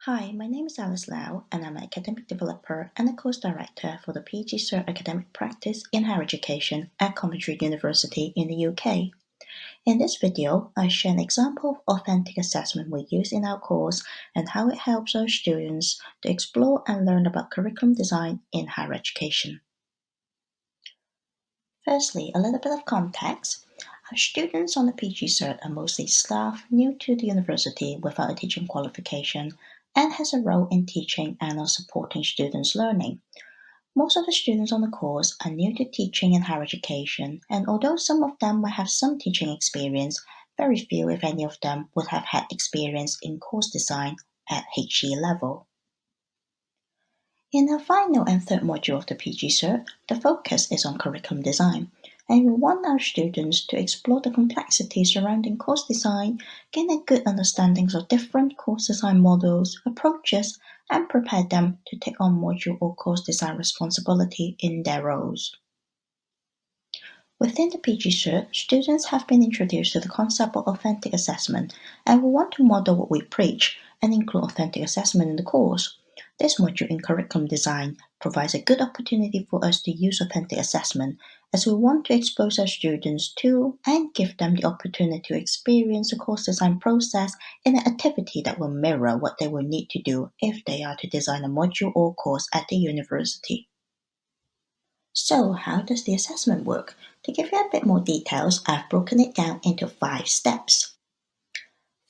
Hi, my name is Alice Lau, and I'm an academic developer and a course director for the PG Cert Academic Practice in Higher Education at Coventry University in the UK. In this video, I share an example of authentic assessment we use in our course and how it helps our students to explore and learn about curriculum design in higher education. Firstly, a little bit of context. Our students on the PG Cert are mostly staff new to the university without a teaching qualification and has a role in teaching and or supporting students' learning. Most of the students on the course are new to teaching in higher education, and although some of them might have some teaching experience, very few, if any of them, would have had experience in course design at HE level. In our final and third module of the PG Cert, the focus is on curriculum design, and we want our students to explore the complexities surrounding course design, gain a good understanding of different course design models, approaches, and prepare them to take on module or course design responsibility in their roles. Within the PG Cert, students have been introduced to the concept of authentic assessment, and we want to model what we preach and include authentic assessment in the course. This module in curriculum design provides a good opportunity for us to use authentic assessment, as we want to expose our students to and give them the opportunity to experience the course design process in an activity that will mirror what they will need to do if they are to design a module or course at the university. So, how does the assessment work? To give you a bit more details, I've broken it down into 5 steps.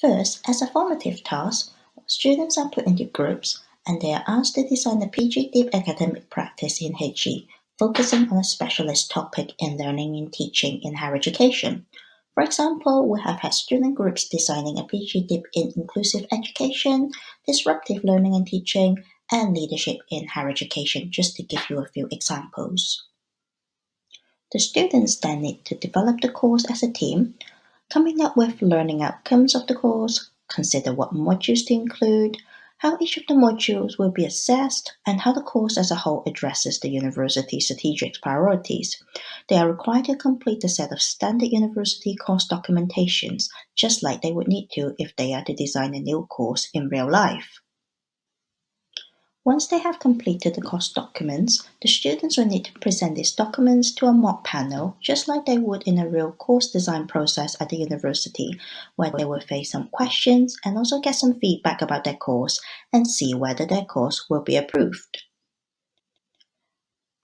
First, as a formative task, students are put into groups and they are asked to design a PG Deep academic practice in HE, focusing on a specialist topic in learning and teaching in higher education. For example, we have had student groups designing a PG Deep in inclusive education, disruptive learning and teaching, and leadership in higher education, just to give you a few examples. The students then need to develop the course as a team, coming up with learning outcomes of the course, consider what modules to include, how each of the modules will be assessed, and how the course as a whole addresses the university's strategic priorities. They are required to complete a set of standard university course documentations, just like they would need to if they are to design a new course in real life. Once they have completed the course documents, the students will need to present these documents to a mock panel, just like they would in a real course design process at the university, where they will face some questions and also get some feedback about their course and see whether their course will be approved.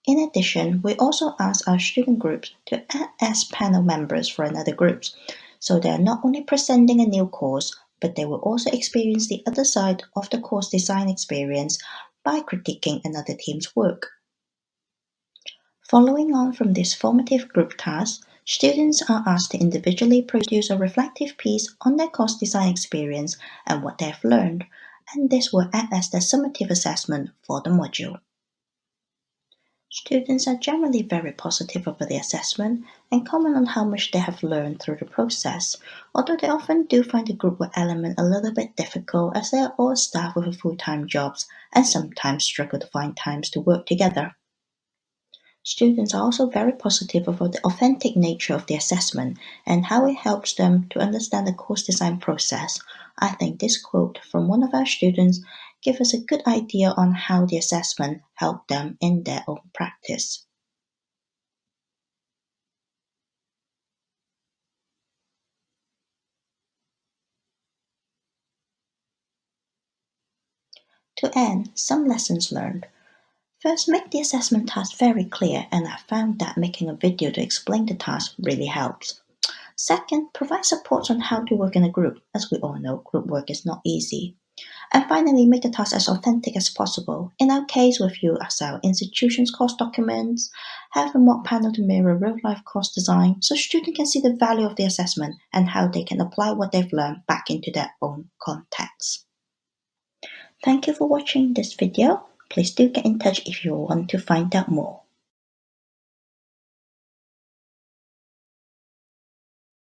In addition, we also ask our student groups to act as panel members for another groups, so they are not only presenting a new course, but they will also experience the other side of the course design experience by critiquing another team's work. Following on from this formative group task, students are asked to individually produce a reflective piece on their course design experience and what they have learned, and this will act as their summative assessment for the module. Students are generally very positive about the assessment and comment on how much they have learned through the process, although they often do find the group work element a little bit difficult as they are all staff with full-time jobs and sometimes struggle to find times to work together. Students are also very positive about the authentic nature of the assessment and how it helps them to understand the course design process. I think this quote from one of our students gives us a good idea on how the assessment helped them in their own practice. To end, some lessons learned. First, make the assessment task very clear, and I found that making a video to explain the task really helps. Second, provide support on how to work in a group. As we all know, group work is not easy. And finally, make the task as authentic as possible. In our case, with you as our institution's course documents, have a mock panel to mirror real-life course design so students can see the value of the assessment and how they can apply what they've learned back into their own context. Thank you for watching this video. Please do get in touch if you want to find out more.